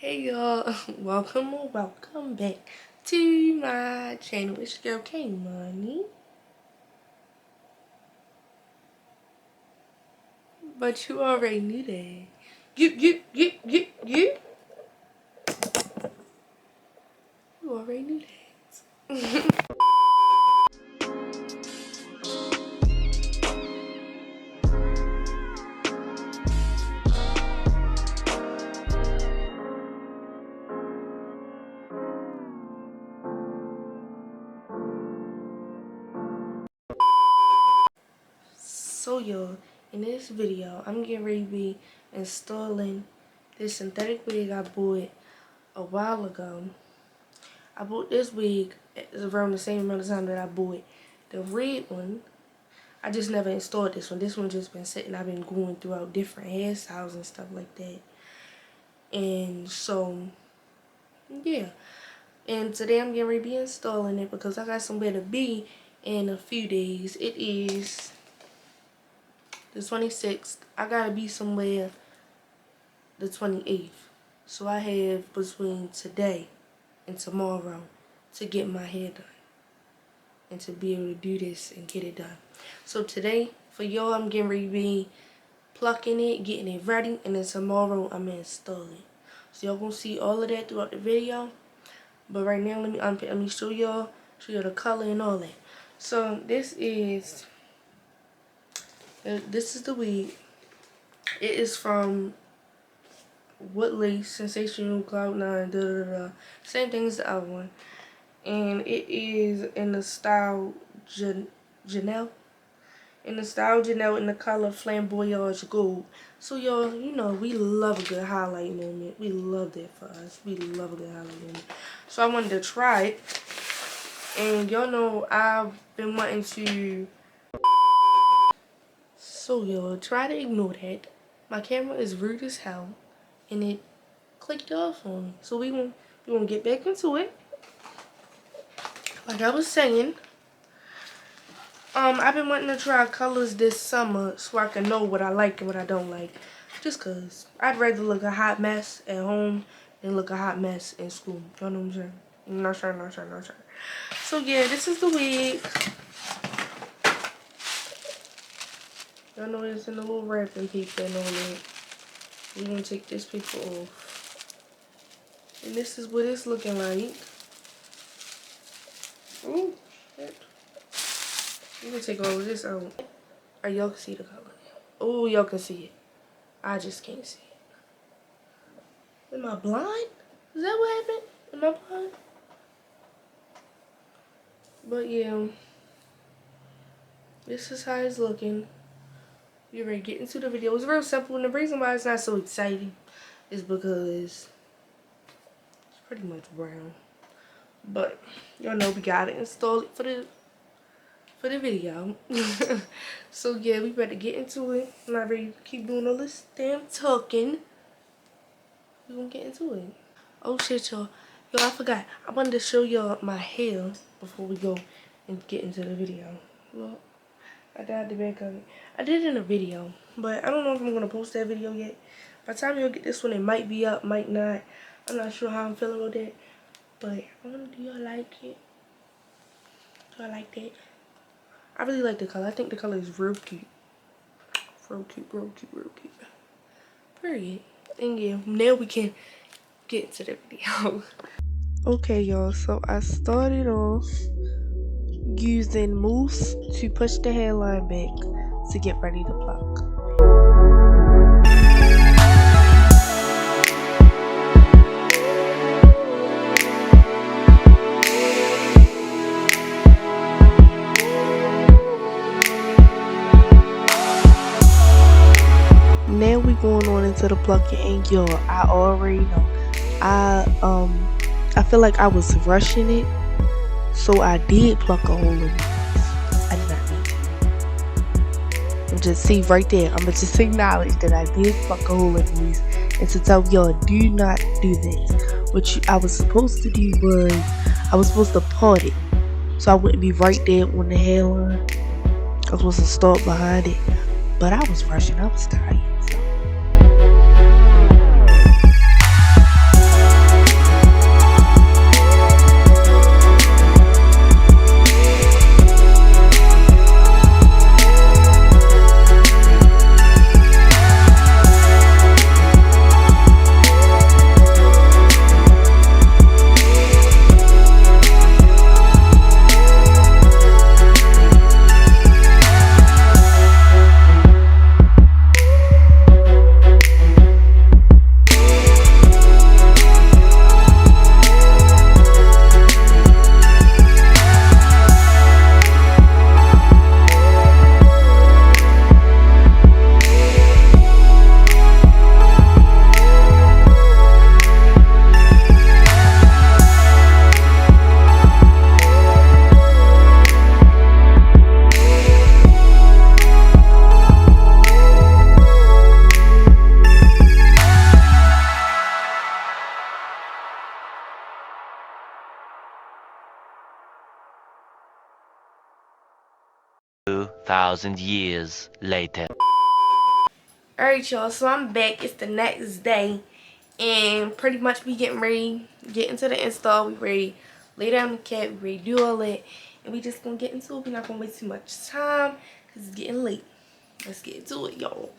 Hey y'all, welcome back to my channel. It's your girl K Money. But you already knew that. You already knew that. So y'all, in this video, I'm getting ready to be installing this synthetic wig I bought a while ago. I bought this wig around the same amount of time that I bought the red one. I just never installed this one. This one just been sitting. I've been going throughout different hairstyles and stuff like that. And so, yeah. And today I'm getting ready to be installing it because I got somewhere to be in a few days. It is the 26th. I gotta be somewhere the 28th. So I have between today and tomorrow to get my hair done and to be able to do this and get it done. So today, for y'all, I'm getting ready to be plucking it, getting it ready, and then tomorrow I'm gonna install it. So y'all gonna see all of that throughout the video. But right now, let me show y'all the color and all that. So this is the wig. It is from Woodley, Sensational, Cloud9, same thing as the other one. And it is in the style Janelle. In the style Janelle, in the color Flamboyage Gold. So y'all, you know, we love a good highlight moment. We love that for us. We love a good highlight moment. So I wanted to try it. And y'all know I've been wanting to. So y'all, try to ignore that. My camera is rude as hell. And it clicked off on me. So we gonna get back into it. Like I was saying, I've been wanting to try colors this summer so I can know what I like and what I don't like. Just cause I'd rather look a hot mess at home than look a hot mess in school. You know what I'm saying? No sure. So yeah, this is the wig. Y'all know it's in the little wrapping paper and all that. We're gonna take this paper off. And this is what it's looking like. Ooh, shit. I'm gonna take all of this out. Or y'all can see the color. Oh, y'all can see it. I just can't see it. Am I blind? Is that what happened? Am I blind? But yeah, this is how it's looking. We're ready to get into the video. It's real simple, and the reason why it's not so exciting is because it's pretty much brown. But y'all know we gotta install it for the video. So yeah, we better get into it. I'm not ready to keep doing all this damn talking. We're gonna get into it. Oh shit, y'all. Yo, I forgot. I wanted to show y'all my hair before we go and get into the video. Look, I dyed the back of it. I did it in a video, but I don't know if I'm gonna post that video yet. By the time y'all get this one, it might be up, might not. I'm not sure how I'm feeling with that. But I wonder, do y'all like it? Do I like that? I really like the color. I think the color is real cute. Real cute. Period. And yeah, now we can get into the video. Okay, y'all. So I started off using mousse to push the hairline back to get ready to pluck. Now we going on into the plucking, and y'all, I already know. I feel like I was rushing it, so I did pluck a hole in it. I did not need to. I'm just see right there. I'm gonna just acknowledge that I did pluck a hole in these, and to tell y'all, do not do this. What I was supposed to do was I was supposed to part it, so I wouldn't be right there on the hairline. I was supposed to start behind it, but I was rushing. I was tired. So. 2,000 years later. Alright, y'all, so I'm back. It's the next day, and pretty much we getting ready, get into the install. We ready lay down the cat, we ready do all that, and we just gonna get into it. We're not gonna waste too much time because it's getting late. Let's get into it, y'all.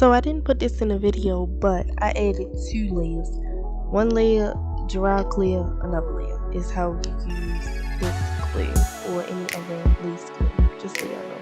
So I didn't put this in a video, but I added 2 layers. One layer dry clear, another layer is how you use this clear or any other lace clear, just so y'all know.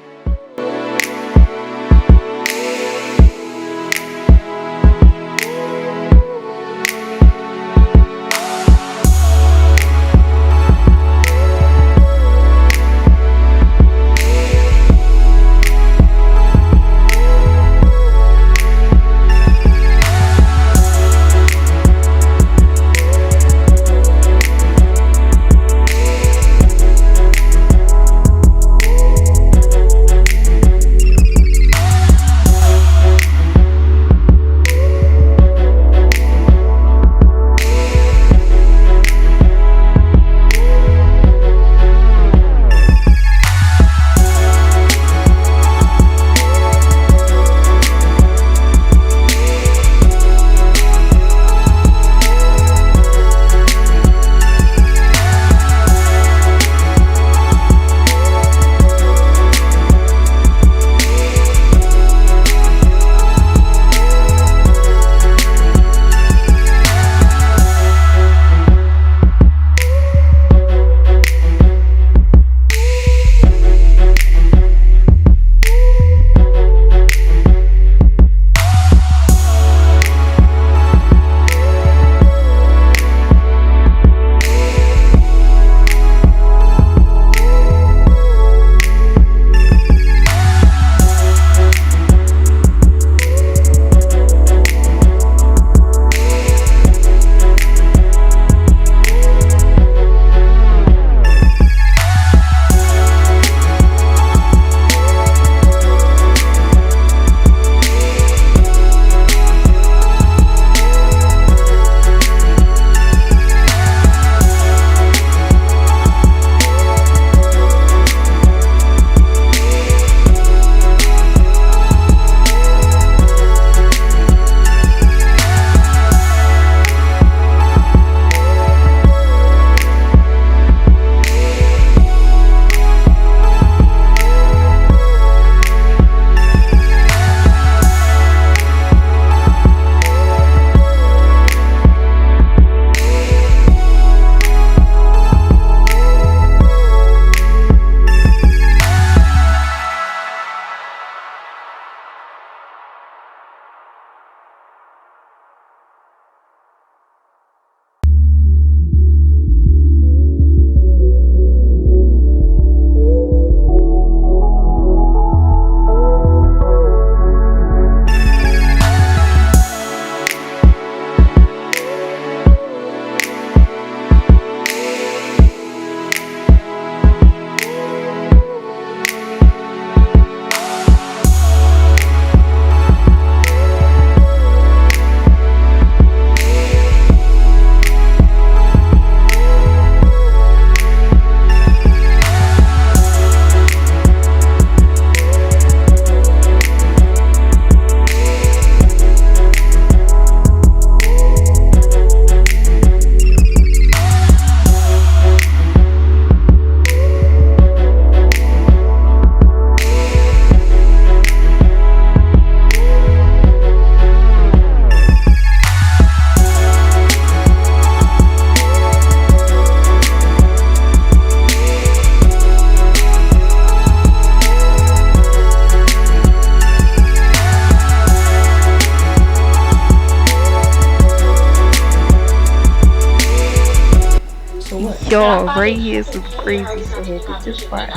Y'all, right here is some crazy shit happened. Just watch.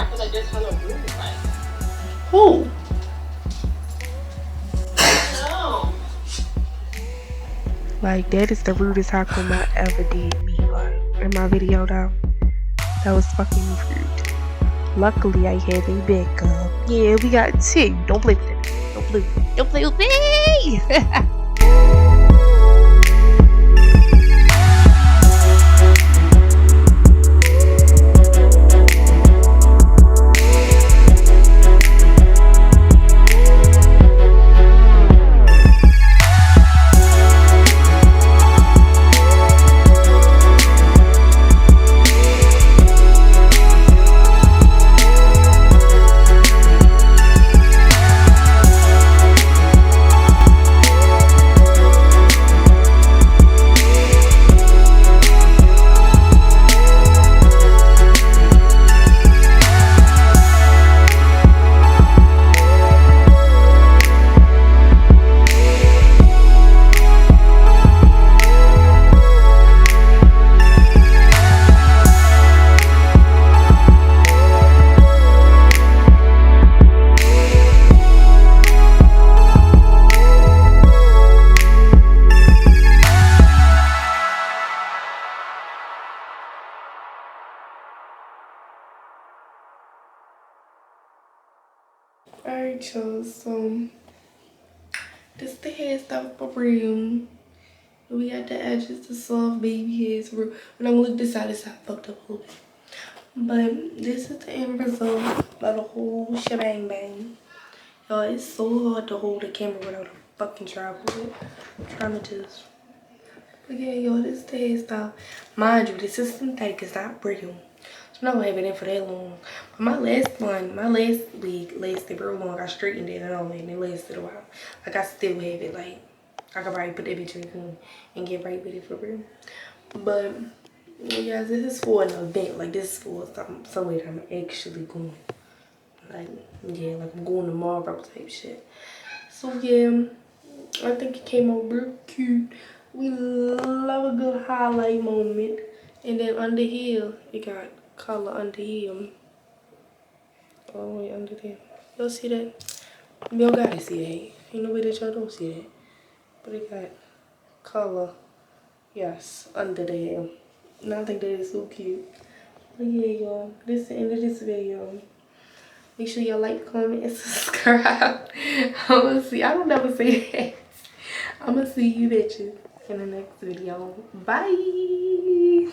Who? Like, that is the rudest Hakuma ever did me, like, in my video, though. That was fucking rude. Luckily, I had a backup. Yeah, we got two. Don't play with it. Don't play with me. Don't play with me! Alright, y'all, so this the hairstyle for real. We got the edges, the soft baby hairs for real. When I'm gonna look this side, fucked up a little bit. But this is the end result of the whole shebang bang. Y'all, it's so hard to hold the camera without a fucking tripod. I'm trying to just. But yeah, y'all, this is the hairstyle. Mind you, this is synthetic, it's not brittle. So I'm not gonna have it in for that long. But my last wig lasted real long. I straightened it and all, and it lasted a while. Like, I still have it, like, I could probably put that bitch in the comb and get right with it for real. But, yeah, guys, this is for an event. Like, this is for somewhere that I'm actually going. Like, yeah, like I'm going tomorrow type shit. So, yeah, I think it came out real cute. We love a good highlight moment. And then under here, it got color under here. All the way under there. Y'all see that? Y'all gotta see that. Ain't no way that y'all don't see that. But it got color, yes, under there. And I think that is so cute. But yeah, y'all, this is the end of this video. Make sure y'all like, comment, and subscribe. I'ma see. I don't never say that. I'ma see you bitches in the next video. Bye.